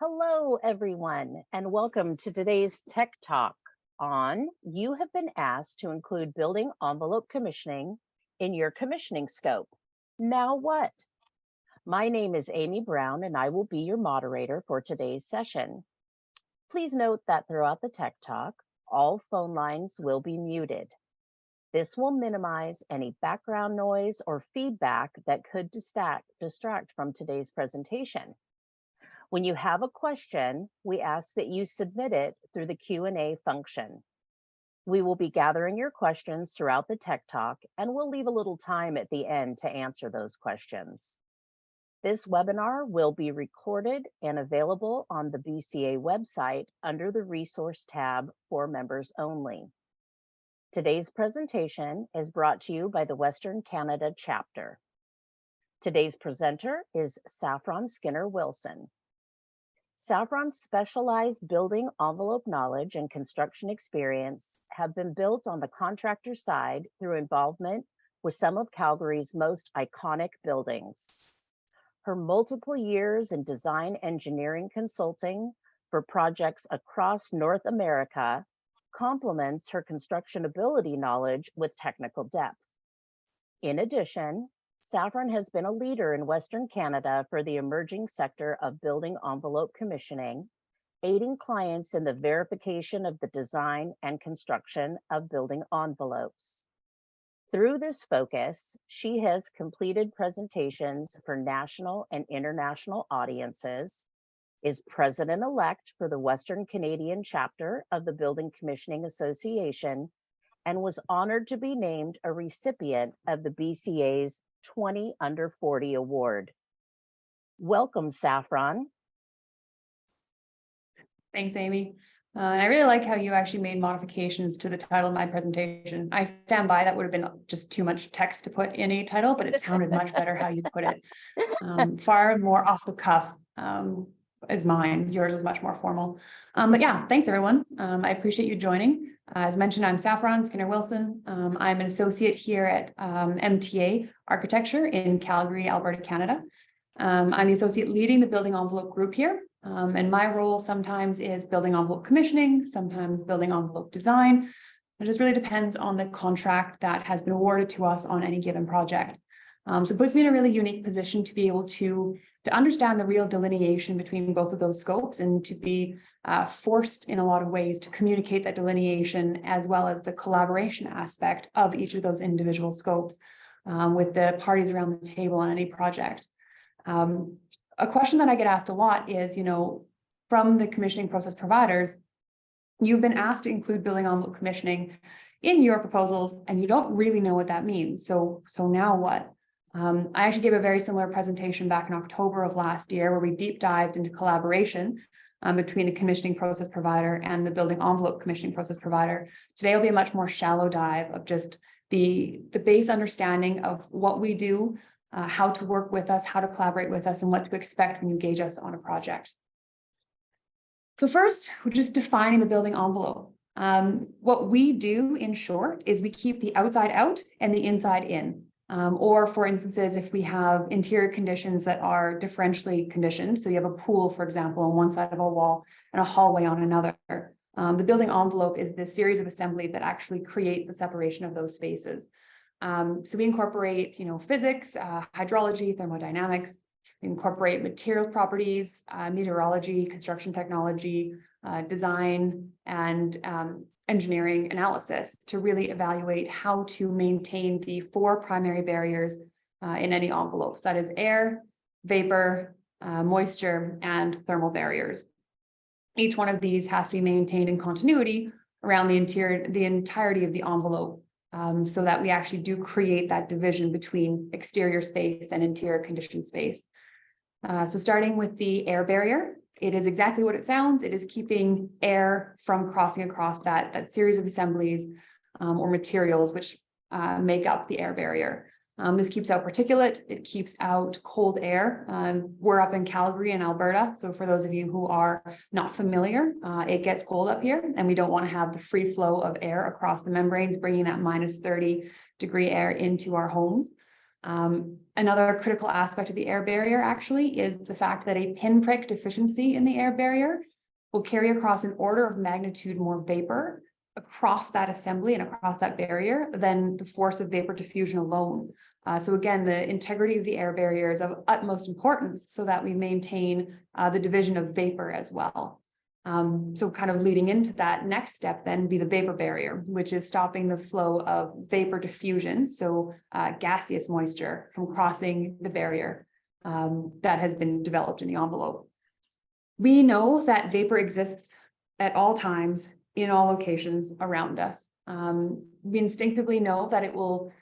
Hello, everyone, and welcome to today's Tech Talk on You have been asked to include building envelope commissioning in your commissioning scope. Now what? My name is Amy Brown, and I will be your moderator for today's session. Please note that throughout the Tech Talk, all phone lines will be muted. This will minimize any background noise or feedback that could distract from today's presentation. When you have a question, we ask that you submit it through the Q&A function. We will be gathering your questions throughout the Tech Talk, and we'll leave a little time at the end to answer those questions. This webinar will be recorded and available on the BCA website under the Resource tab for members only. Today's presentation is brought to you by the Western Canada chapter. Today's presenter is Saffron Skinner-Wilson. Saffron's specialized building envelope knowledge and construction experience have been built on the contractor side through involvement with some of Calgary's most iconic buildings. Her multiple years in design engineering consulting for projects across North America complements her construction ability knowledge with technical depth. In addition, Saffron has been a leader in Western Canada for the emerging sector of building envelope commissioning, aiding clients in the verification of the design and construction of building envelopes. Through this focus, she has completed presentations for national and international audiences, is president-elect for the Western Canadian chapter of the Building Commissioning Association, and was honored to be named a recipient of the BCA's 20 Under 40 Award. Welcome, Saffron. Thanks, Amy. And I really like how you actually made modifications to the title of my presentation. I stand by, that would have been just too much text to put in a title, but it sounded much better how you put it. Far more off the cuff is mine. Yours was much more formal. But yeah, thanks everyone. I appreciate you joining. As mentioned, I'm Saffron Skinner-Wilson. I'm an associate here at MTA Architecture in Calgary, Alberta, Canada. I'm the associate leading the building envelope group here. And my role sometimes is building envelope commissioning, sometimes building envelope design. It just really depends on the contract that has been awarded to us on any given project. So it puts me in a really unique position to be able to understand the real delineation between both of those scopes and to be forced in a lot of ways to communicate that delineation as well as the collaboration aspect of each of those individual scopes with the parties around the table on any project. A question that I get asked a lot is, from the commissioning process providers, you've been asked to include building envelope commissioning in your proposals and you don't really know what that means. So now what? I actually gave a very similar presentation back in October of last year where we deep dived into collaboration between the commissioning process provider and the building envelope commissioning process provider. Today will be a much more shallow dive of just the base understanding of what we do, how to work with us, how to collaborate with us, and what to expect when you engage us on a project. So first, we're just defining the building envelope. What we do, in short, is we keep the outside out and the inside in. Or for instances, if we have interior conditions that are differentially conditioned, so you have a pool, for example, on one side of a wall and a hallway on another, the building envelope is this series of assembly that actually creates the separation of those spaces. So we incorporate, physics, hydrology, thermodynamics. We incorporate material properties, meteorology, construction technology, design, and engineering analysis to really evaluate how to maintain the 4 primary barriers in any envelopes. That is air, vapor, moisture, and thermal barriers. Each one of these has to be maintained in continuity around the entirety of the envelope so that we actually do create that division between exterior space and interior conditioned space. So starting with the air barrier, it is exactly what it sounds. It is keeping air from crossing across that series of assemblies or materials which make up the air barrier. This keeps out particulate, it keeps out cold air. We're up in Calgary in Alberta, so for those of you who are not familiar, it gets cold up here and we don't want to have the free flow of air across the membranes, bringing that -30 degree air into our homes. Another critical aspect of the air barrier actually is the fact that a pinprick deficiency in the air barrier will carry across an order of magnitude more vapor across that assembly and across that barrier than the force of vapor diffusion alone. So again, the integrity of the air barrier is of utmost importance so that we maintain the division of vapor as well. So kind of leading into that next step then be the vapor barrier, which is stopping the flow of vapor diffusion, so gaseous moisture from crossing the barrier that has been developed in the envelope. We know that vapor exists at all times in all locations around us. We instinctively know that it will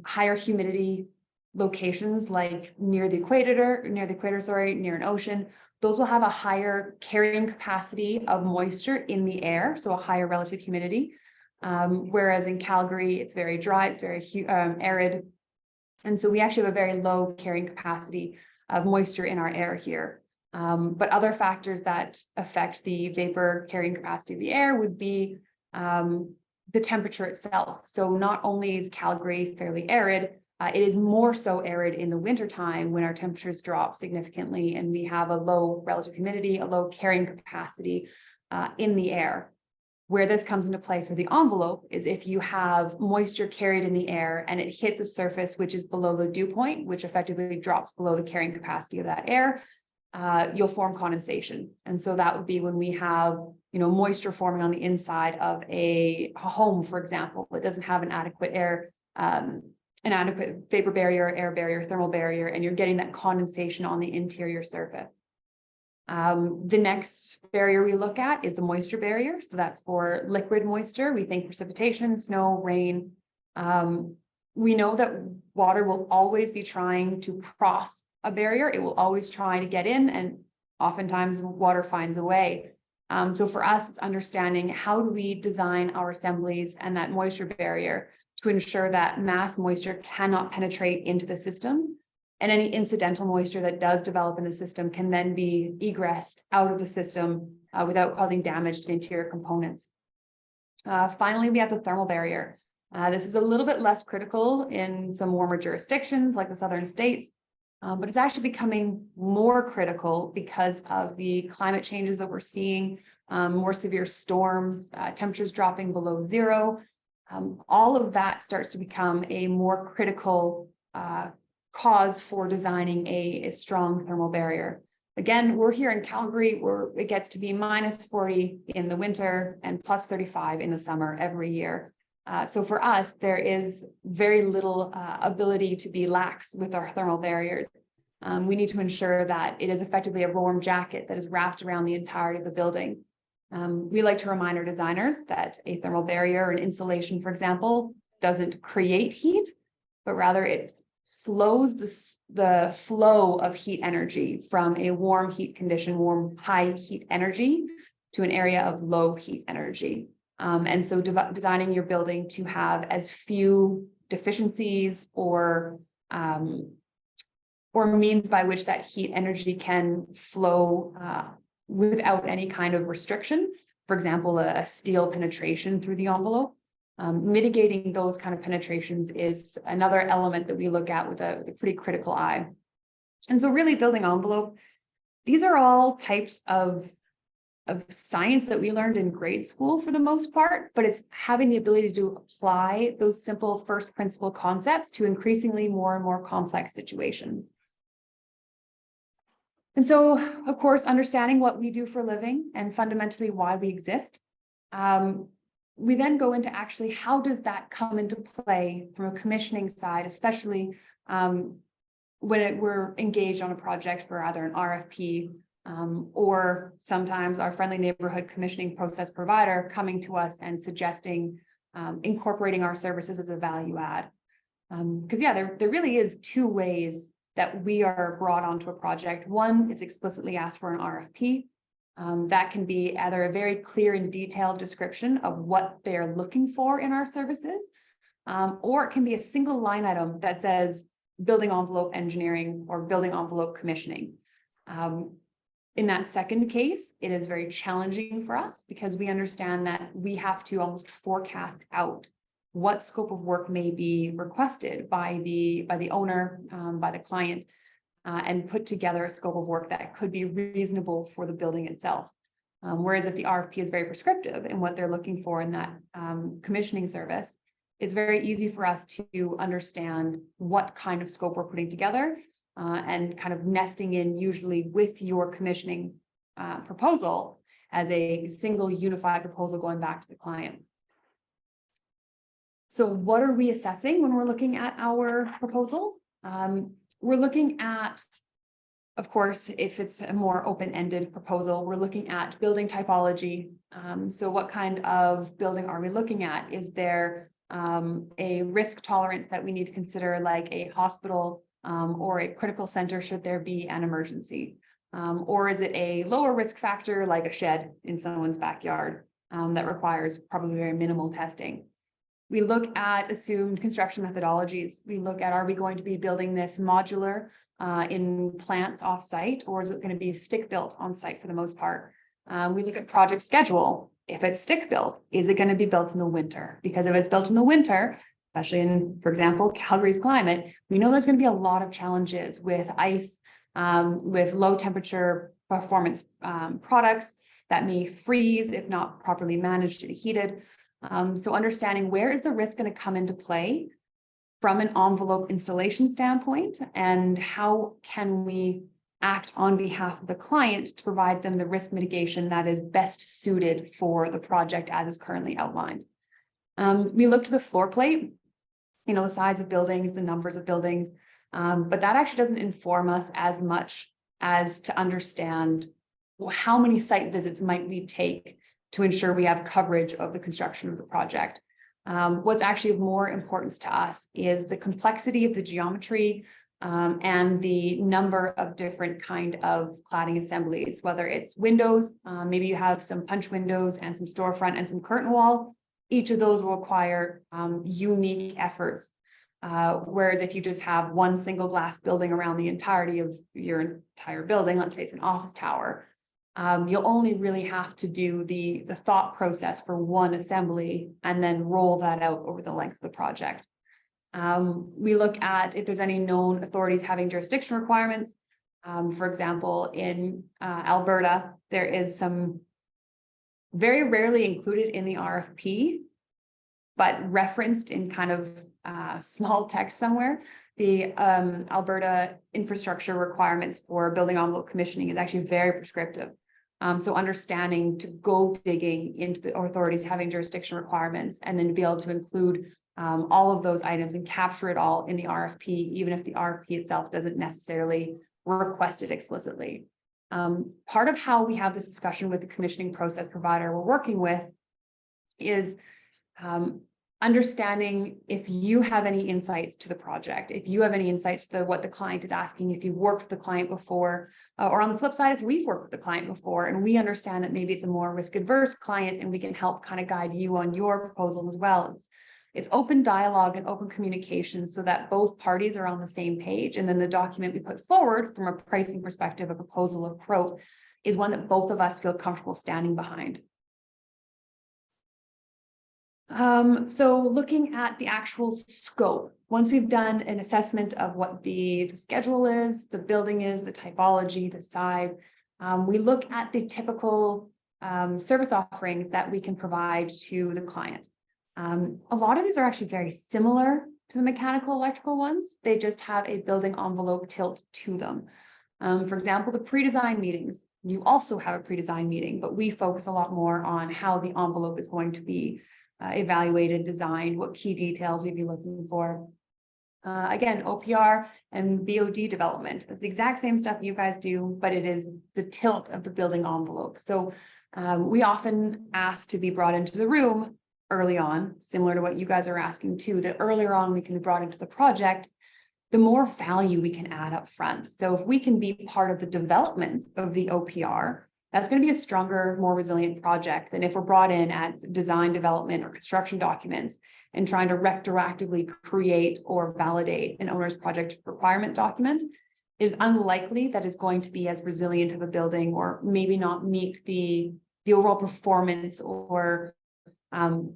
higher humidity locations like near the equator, near an ocean. Those will have a higher carrying capacity of moisture in the air, so a higher relative humidity. Whereas in Calgary, it's very dry, it's very arid. And so we actually have a very low carrying capacity of moisture in our air here. But other factors that affect the vapor carrying capacity of the air would be the temperature itself. So not only is Calgary fairly arid, it is more so arid in the wintertime when our temperatures drop significantly and we have a low relative humidity, a low carrying capacity in the air. Where this comes into play for the envelope is if you have moisture carried in the air and it hits a surface which is below the dew point, which effectively drops below the carrying capacity of that air, you'll form condensation. And so that would be when we have, moisture forming on the inside of a home, for example, that doesn't have an adequate vapor barrier, air barrier, thermal barrier, and you're getting that condensation on the interior surface. The next barrier we look at is the moisture barrier. So that's for liquid moisture. We think precipitation, snow, rain. We know that water will always be trying to cross a barrier. It will always try to get in, and oftentimes water finds a way. So for us, it's understanding how do we design our assemblies and that moisture barrier to ensure that mass moisture cannot penetrate into the system, and any incidental moisture that does develop in the system can then be egressed out of the system without causing damage to the interior components. Finally, we have the thermal barrier. This is a little bit less critical in some warmer jurisdictions like the southern states, but it's actually becoming more critical because of the climate changes that we're seeing, more severe storms, temperatures dropping below zero. All of that starts to become a more critical cause for designing a strong thermal barrier. Again, we're here in Calgary where it gets to be -40 in the winter and +35 in the summer every year. So for us, there is very little ability to be lax with our thermal barriers. We need to ensure that it is effectively a warm jacket that is wrapped around the entirety of the building. We like to remind our designers that a thermal barrier or an insulation, for example, doesn't create heat, but rather it slows the flow of heat energy from a warm heat condition, warm high heat energy, to an area of low heat energy. And so designing your building to have as few deficiencies or means by which that heat energy can flow without any kind of restriction. For example, a steel penetration through the envelope. Mitigating those kind of penetrations is another element that we look at with a pretty critical eye. And so really building envelope, these are all types of science that we learned in grade school for the most part, but it's having the ability to apply those simple first principle concepts to increasingly more and more complex situations. And so, of course, understanding what we do for a living and fundamentally why we exist. We then go into actually how does that come into play from a commissioning side, especially when we're engaged on a project for either an RFP or sometimes our friendly neighborhood commissioning process provider coming to us and suggesting incorporating our services as a value add. Because there really is two ways that we are brought onto a project. One, it's explicitly asked for an RFP. That can be either a very clear and detailed description of what they're looking for in our services, or it can be a single line item that says building envelope engineering or building envelope commissioning. In that second case, it is very challenging for us because we understand that we have to almost forecast out what scope of work may be requested by the owner, by the client, and put together a scope of work that could be reasonable for the building itself. Whereas if the RFP is very prescriptive in what they're looking for in that commissioning service, it's very easy for us to understand what kind of scope we're putting together, and kind of nesting in usually with your commissioning proposal as a single unified proposal going back to the client. So what are we assessing when we're looking at our proposals? We're looking at, of course, if it's a more open-ended proposal, we're looking at building typology. So what kind of building are we looking at? Is there a risk tolerance that we need to consider, like a hospital or a critical center should there be an emergency? Or is it a lower risk factor like a shed in someone's backyard that requires probably very minimal testing? We look at assumed construction methodologies. We look at, are we going to be building this modular in plants off-site, or is it going to be stick-built on-site for the most part? We look at project schedule. If it's stick-built, is it going to be built in the winter? Because if it's built in the winter, especially in, for example, Calgary's climate, we know there's going to be a lot of challenges with ice, with low temperature performance products that may freeze if not properly managed and heated. So understanding where is the risk going to come into play from an envelope installation standpoint, and how can we act on behalf of the client to provide them the risk mitigation that is best suited for the project as is currently outlined. We look to the floor plate, the size of buildings, the numbers of buildings, but that actually doesn't inform us as much as to understand, well, how many site visits might we take to ensure we have coverage of the construction of the project. What's actually of more importance to us is the complexity of the geometry and the number of different kind of cladding assemblies, whether it's windows, maybe you have some punch windows and some storefront and some curtain wall. Each of those will require unique efforts. Whereas if you just have one single glass building around the entirety of your entire building, let's say it's an office tower, you'll only really have to do the thought process for one assembly and then roll that out over the length of the project. We look at if there's any known authorities having jurisdiction requirements. For example, in Alberta, there is some very rarely included in the RFP, but referenced in kind of small text somewhere. The Alberta infrastructure requirements for building envelope commissioning is actually very prescriptive. So understanding to go digging into the authorities having jurisdiction requirements, and then to be able to include all of those items and capture it all in the RFP, even if the RFP itself doesn't necessarily request it explicitly. Part of how we have this discussion with the commissioning process provider we're working with is understanding if you have any insights to the project, if you have any insights to what the client is asking, if you've worked with the client before, or on the flip side, if we've worked with the client before and we understand that maybe it's a more risk adverse client and we can help kind of guide you on your proposals as well. It's open dialogue and open communication so that both parties are on the same page. And then the document we put forward from a pricing perspective, a proposal or quote, is one that both of us feel comfortable standing behind. So looking at the actual scope, once we've done an assessment of what the schedule is, the building is, the typology, the size, we look at the typical service offerings that we can provide to the client. A lot of these are actually very similar to the mechanical electrical ones. They just have a building envelope tilt to them. For example, the pre-design meetings, you also have a pre-design meeting, but we focus a lot more on how the envelope is going to be evaluated, designed, what key details we'd be looking for. Again, OPR and BOD development. It's the exact same stuff you guys do, but it is the tilt of the building envelope. So we often ask to be brought into the room early on, similar to what you guys are asking too, that earlier on we can be brought into the project, the more value we can add up front. So if we can be part of the development of the OPR, that's going to be a stronger, more resilient project than if we're brought in at design development or construction documents and trying to retroactively create or validate an owner's project requirement document. It is unlikely that it's going to be as resilient of a building, or maybe not meet the overall performance or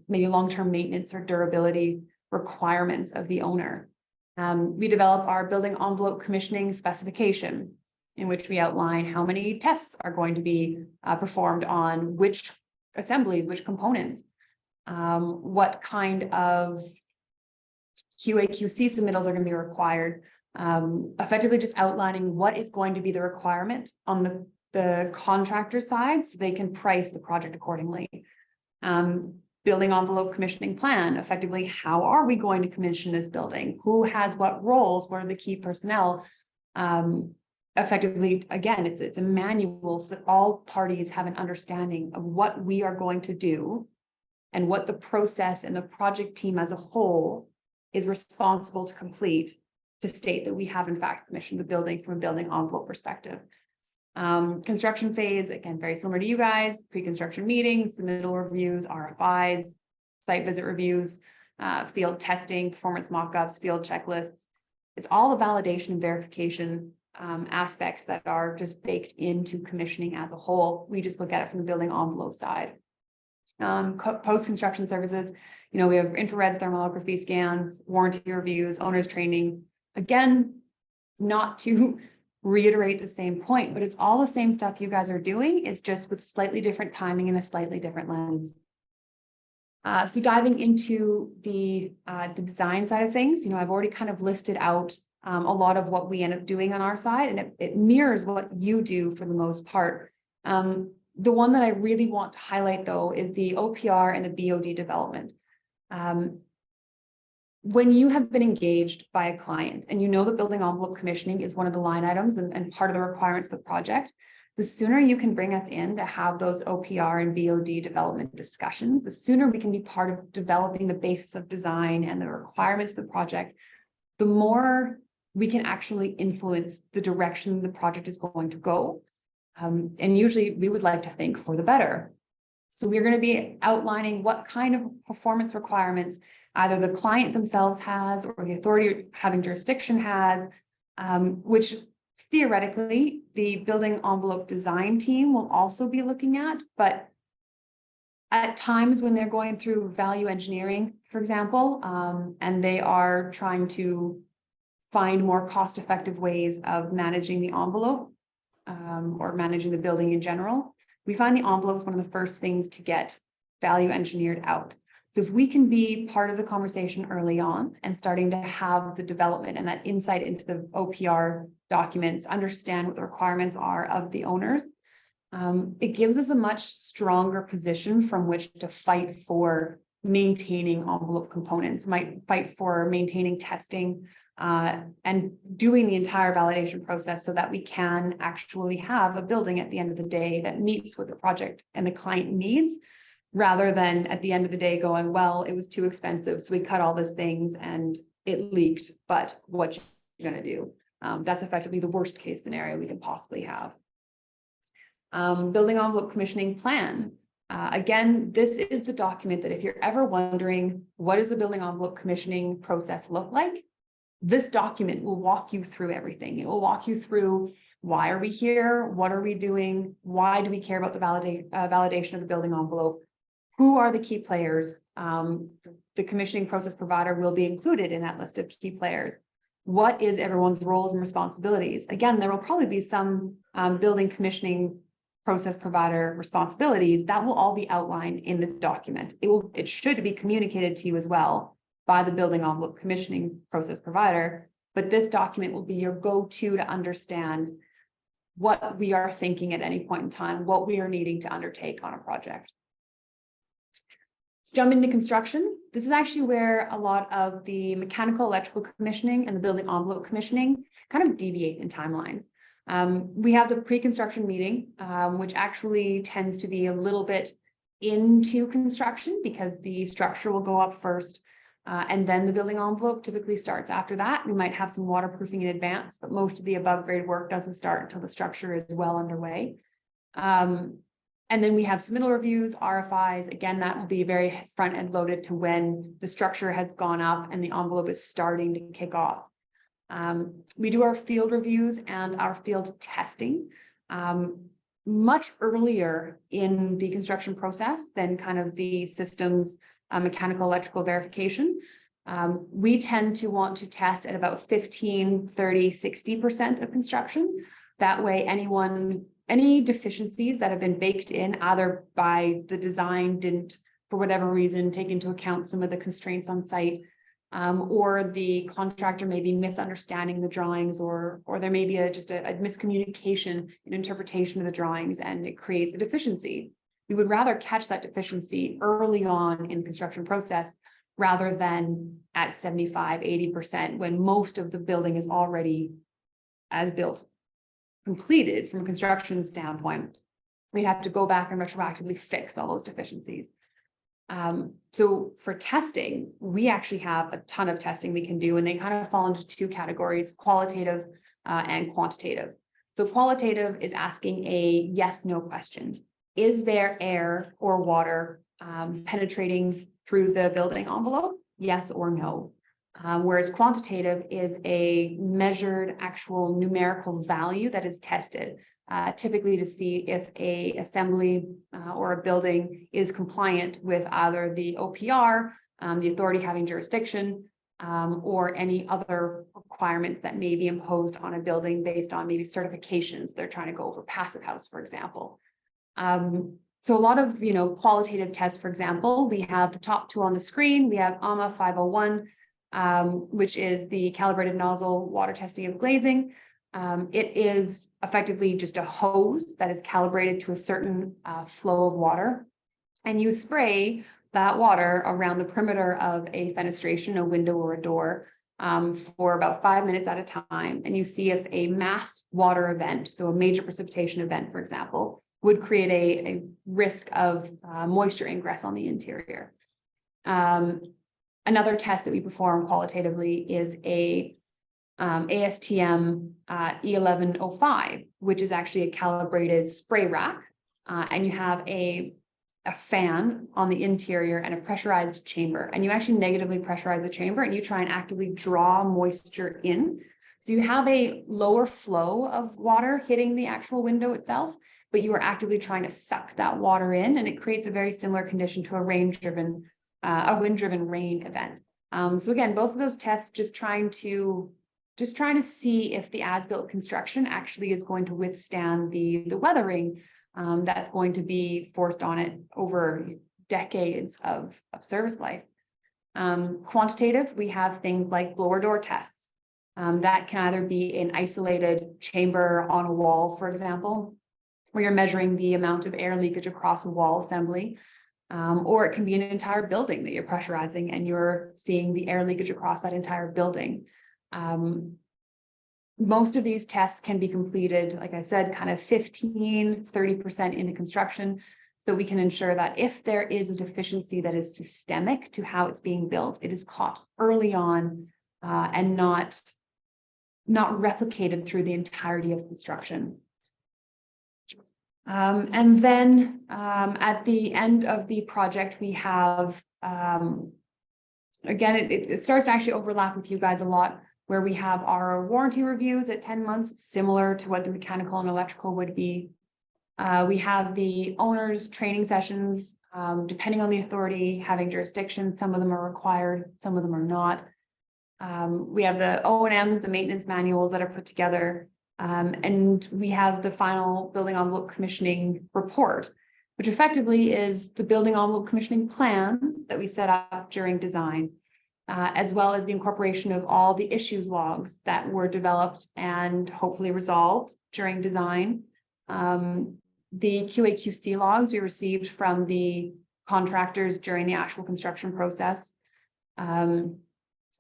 maybe long-term maintenance or durability requirements of the owner. We develop our building envelope commissioning specification, in which we outline how many tests are going to be performed on which assemblies, which components, what kind of QA/QC submittals are going to be required, effectively just outlining what is going to be the requirement on the contractor side so they can price the project accordingly. Building envelope commissioning plan, effectively, how are we going to commission this building? Who has what roles? What are the key personnel? Effectively, again, it's a manual so that all parties have an understanding of what we are going to do and what the process and the project team as a whole is responsible to complete to state that we have in fact commissioned the building from a building envelope perspective. Construction phase, again, very similar to you guys, pre-construction meetings, submittal reviews, RFIs, site visit reviews, field testing, performance mock-ups, field checklists. It's all the validation and verification aspects that are just baked into commissioning as a whole. We just look at it from the building envelope side. Post-construction services, we have infrared thermography scans, warranty reviews, owner's training. Again, not to reiterate the same point, but it's all the same stuff you guys are doing. It's just with slightly different timing and a slightly different lens. So diving into the design side of things, I've already kind of listed out a lot of what we end up doing on our side, and it mirrors what you do for the most part. The one that I really want to highlight, though, is the OPR and the BOD development. When you have been engaged by a client and that building envelope commissioning is one of the line items and part of the requirements of the project, the sooner you can bring us in to have those OPR and BOD development discussions, the sooner we can be part of developing the basis of design and the requirements of the project, the more we can actually influence the direction the project is going to go. And usually we would like to think for the better. So we're going to be outlining what kind of performance requirements either the client themselves has or the authority having jurisdiction has, which theoretically the building envelope design team will also be looking at. But at times when they're going through value engineering, for example, and they are trying to find more cost-effective ways of managing the envelope or managing the building in general, we find the envelope is one of the first things to get value engineered out. So if we can be part of the conversation early on and starting to have the development and that insight into the OPR documents, understand what the requirements are of the owners, it gives us a much stronger position from which to fight for maintaining envelope components, might fight for maintaining testing, and doing the entire validation process so that we can actually have a building at the end of the day that meets what the project and the client needs, rather than at the end of the day going, well, it was too expensive, so we cut all these things and it leaked, but what you're going to do? That's effectively the worst case scenario we can possibly have. Building envelope commissioning plan. Again, this is the document that if you're ever wondering, what does the building envelope commissioning process look like? This document will walk you through everything. It will walk you through why are we here? What are we doing? Why do we care about the validation of the building envelope? Who are the key players? The commissioning process provider will be included in that list of key players. What is everyone's roles and responsibilities? Again, there will probably be some building commissioning process provider responsibilities that will all be outlined in the document. It should be communicated to you as well by the building envelope commissioning process provider, but this document will be your go-to to understand what we are thinking at any point in time, what we are needing to undertake on a project. Jump into construction. This is actually where a lot of the mechanical, electrical commissioning and the building envelope commissioning kind of deviate in timelines. We have the pre-construction meeting, which actually tends to be a little bit into construction because the structure will go up first. And then the building envelope typically starts after that. We might have some waterproofing in advance, but most of the above grade work doesn't start until the structure is well underway. And then we have submittal reviews, RFIs. Again, that will be very front end loaded to when the structure has gone up and the envelope is starting to kick off. We do our field reviews and our field testing. much earlier in the construction process than kind of the systems mechanical electrical verification. We tend to want to test at about 15, 30, 60% of construction. That way, any deficiencies that have been baked in either by the design didn't, for whatever reason, take into account some of the constraints on site, or the contractor may be misunderstanding the drawings, or there may be just a miscommunication in interpretation of the drawings, and it creates a deficiency. We would rather catch that deficiency early on in the construction process rather than at 75, 80% when most of the building is already as built completed from a construction standpoint. We'd have to go back and retroactively fix all those deficiencies. So for testing, we actually have a ton of testing we can do, and they kind of fall into two categories: qualitative and quantitative. So qualitative is asking a yes/no question. Is there air or water penetrating through the building envelope? Yes or no. Whereas quantitative is a measured actual numerical value that is tested, typically to see if a assembly or a building is compliant with either the OPR, the authority having jurisdiction, or any other requirements that may be imposed on a building based on maybe certifications they're trying to go for passive house, for example. So a lot of, qualitative tests, for example, we have the top two on the screen. We have AMA 501, which is the calibrated nozzle water testing of glazing. It is effectively just a hose that is calibrated to a certain flow of water, and you spray that water around the perimeter of a fenestration, a window or a door, for about 5 minutes at a time, and you see if a mass water event, so a major precipitation event, for example, would create a risk of moisture ingress on the interior. Another test that we perform qualitatively is a ASTM E1105, which is actually a calibrated spray rack, and you have a fan on the interior and a pressurized chamber, and you actually negatively pressurize the chamber and you try and actively draw moisture in. So you have a lower flow of water hitting the actual window itself, but you are actively trying to suck that water in, and it creates a very similar condition to a wind-driven rain event. So again, both of those tests just trying to see if the as-built construction actually is going to withstand the weathering that's going to be forced on it over decades of service life. Quantitative, we have things like blower door tests. That can either be an isolated chamber on a wall, for example, where you're measuring the amount of air leakage across a wall assembly, or it can be an entire building that you're pressurizing and you're seeing the air leakage across that entire building. Most of these tests can be completed, like I said, kind of 15, 30% into construction, so we can ensure that if there is a deficiency that is systemic to how it's being built, it is caught early on and not replicated through the entirety of construction. And then at the end of the project, we have, again, it starts to actually overlap with you guys a lot, where we have our warranty reviews at 10 months, similar to what the mechanical and electrical would be. We have the owners' training sessions, depending on the authority having jurisdiction. Some of them are required, some of them are not. We have the O&Ms, the maintenance manuals that are put together. And we have the final building envelope commissioning report, which effectively is the building envelope commissioning plan that we set up during design, as well as the incorporation of all the issues logs that were developed and hopefully resolved during design. The QA/QC logs we received from the contractors during the actual construction process.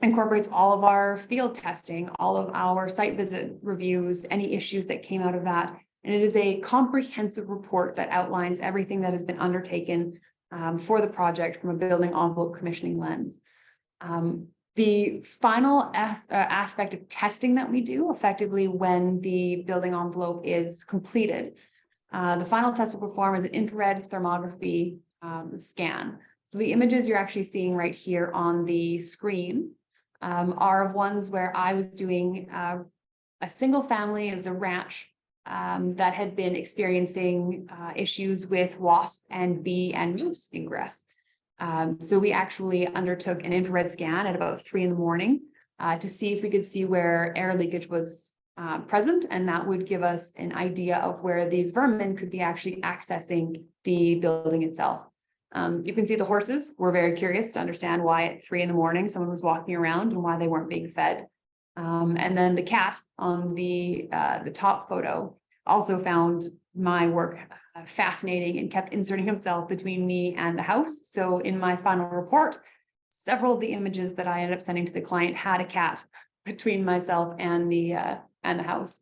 Incorporates all of our field testing, all of our site visit reviews, any issues that came out of that. And it is a comprehensive report that outlines everything that has been undertaken for the project from a building envelope commissioning lens. The final aspect of testing that we do effectively when the building envelope is completed, the final test we'll perform is an infrared thermography scan. So the images you're actually seeing right here on the screen are of ones where I was doing a single family. It was a ranch that had been experiencing issues with wasp and bee and moose ingress. So we actually undertook an infrared scan at about 3 a.m. To see if we could see where air leakage was present, and that would give us an idea of where these vermin could be actually accessing the building itself. You can see the horses were very curious to understand why at 3 a.m. someone was walking around and why they weren't being fed. And then the cat on the top photo also found my work fascinating and kept inserting himself between me and the house. So in my final report, several of the images that I ended up sending to the client had a cat between myself and the house.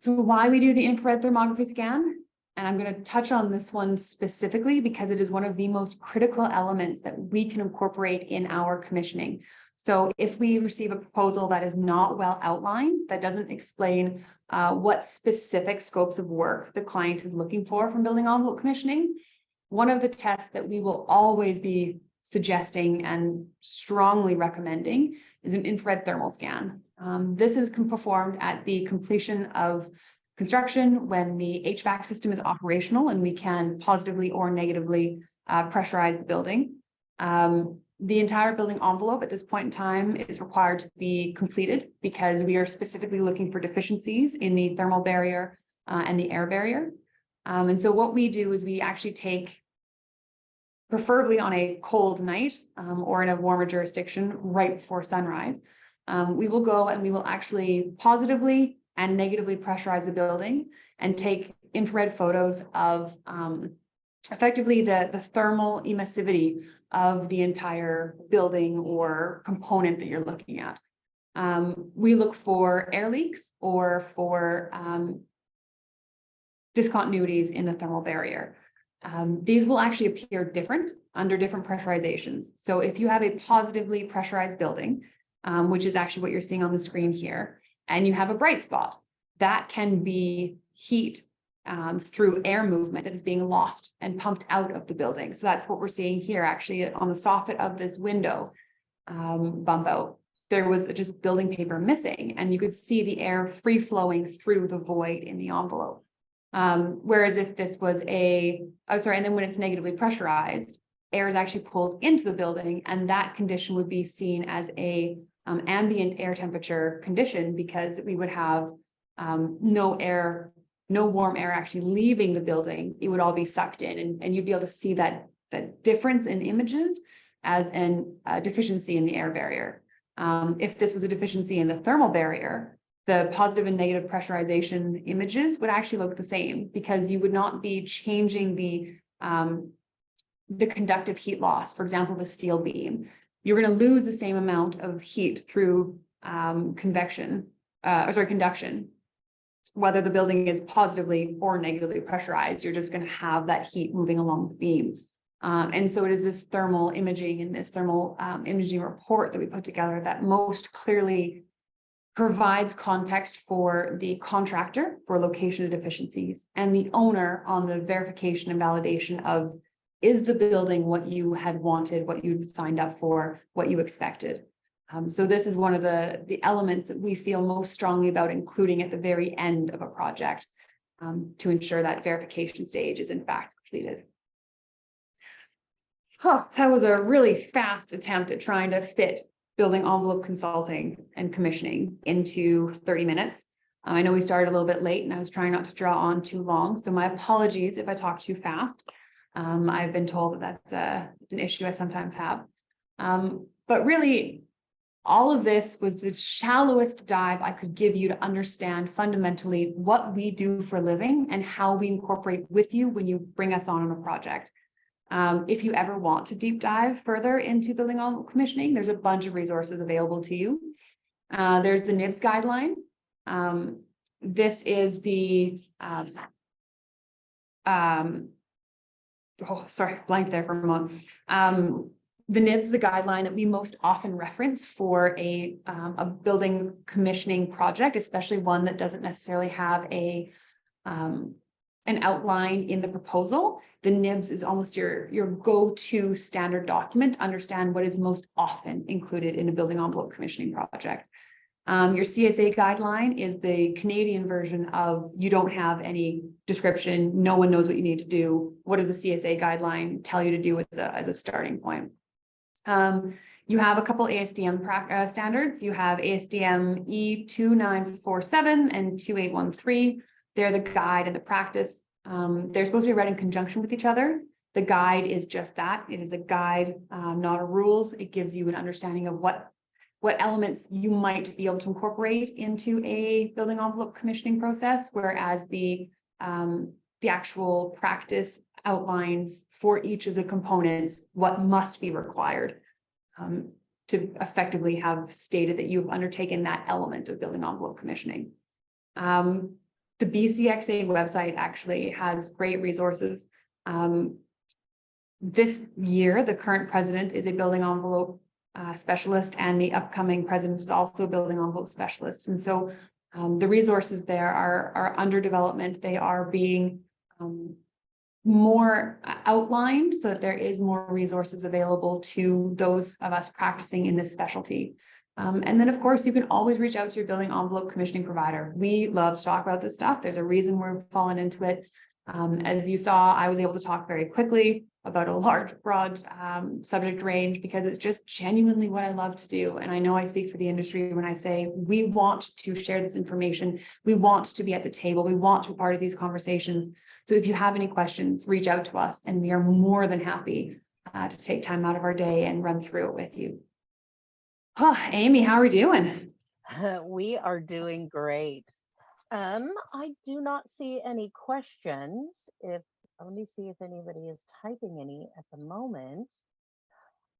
So why we do the infrared thermography scan? And I'm going to touch on this one specifically because it is one of the most critical elements that we can incorporate in our commissioning. So if we receive a proposal that is not well outlined, that doesn't explain what specific scopes of work the client is looking for from building envelope commissioning, one of the tests that we will always be suggesting and strongly recommending is an infrared thermal scan. This is performed at the completion of construction when the HVAC system is operational and we can positively or negatively pressurize the building. The entire building envelope at this point in time is required to be completed because we are specifically looking for deficiencies in the thermal barrier and the air barrier. And so what we do is we actually take, preferably on a cold night or in a warmer jurisdiction right before sunrise, we will go and we will actually positively and negatively pressurize the building and take infrared photos of effectively the thermal emissivity of the entire building or component that you're looking at. We look for air leaks or for discontinuities in the thermal barrier. These will actually appear different under different pressurizations. So if you have a positively pressurized building, which is actually what you're seeing on the screen here, and you have a bright spot, that can be heat through air movement that is being lost and pumped out of the building. So that's what we're seeing here actually on the soffit of this window bump out. There was just building paper missing and you could see the air free flowing through the void in the envelope. Whereas if this was and then when it's negatively pressurized, air is actually pulled into the building and that condition would be seen as a ambient air temperature condition because we would have no warm air actually leaving the building. It would all be sucked in and you'd be able to see that difference in images as a deficiency in the air barrier. If this was a deficiency in the thermal barrier, the positive and negative pressurization images would actually look the same because you would not be changing the conductive heat loss. For example, the steel beam, you're going to lose the same amount of heat through conduction, whether the building is positively or negatively pressurized, you're just going to have that heat moving along the beam. And so it is this thermal imaging and this thermal imaging report that we put together that most clearly provides context for the contractor for location of deficiencies and the owner on the verification and validation of, is the building what you had wanted, what you signed up for, what you expected. So this is one of the elements that we feel most strongly about including at the very end of a project to ensure that verification stage is in fact completed. That was a really fast attempt at trying to fit building envelope consulting and commissioning into 30 minutes. I know we started a little bit late and I was trying not to draw on too long. So my apologies if I talk too fast. I've been told that that's an issue I sometimes have. But really, all of this was the shallowest dive I could give you to understand fundamentally what we do for a living and how we incorporate with you when you bring us on a project. If you ever want to deep dive further into building envelope commissioning, there's a bunch of resources available to you. There's the NIBS guideline. This is the, blanked there for a moment. The NIBS is the guideline that we most often reference for a building commissioning project, especially one that doesn't necessarily have an outline in the proposal. The NIBS is almost your go-to standard document to understand what is most often included in a building envelope commissioning project. Your CSA guideline is the Canadian version of you don't have any description. No one knows what you need to do. What does a CSA guideline tell you to do as a starting point? You have a couple ASDM standards. You have ASDM E2947 and 2813. They're the guide and the practice. They're supposed to be read in conjunction with each other. The guide is just that. It is a guide, not a rules. It gives you an understanding of what elements you might be able to incorporate into a building envelope commissioning process, whereas the actual practice outlines for each of the components what must be required to effectively have stated that you've undertaken that element of building envelope commissioning. The BECx website actually has great resources. This year, the current president is a building envelope specialist, and the upcoming president is also a building envelope specialist. And so the resources there are under development. They are being more outlined so that there is more resources available to those of us practicing in this specialty. And then, of course, you can always reach out to your building envelope commissioning provider. We love to talk about this stuff. There's a reason we're falling into it. As you saw, I was able to talk very quickly about a large, broad subject range because it's just genuinely what I love to do. And I know I speak for the industry when I say we want to share this information. We want to be at the table. We want to be part of these conversations. So if you have any questions, reach out to us, and we are more than happy to take time out of our day and run through it with you. Oh, Amy, how are we doing? We are doing great. I do not see any questions. Let me see if anybody is typing any at the moment.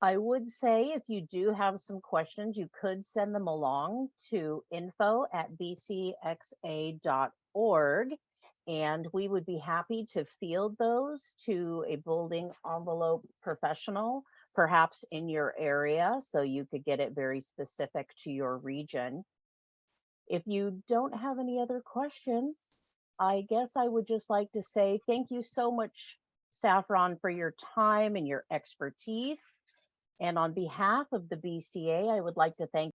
I would say if you do have some questions, you could send them along to info@bcxa.org, and we would be happy to field those to a building envelope professional, perhaps in your area, so you could get it very specific to your region. If you don't have any other questions, I guess I would just like to say thank you so much, Saffron, for your time and your expertise. And on behalf of the BCA, I would like to thank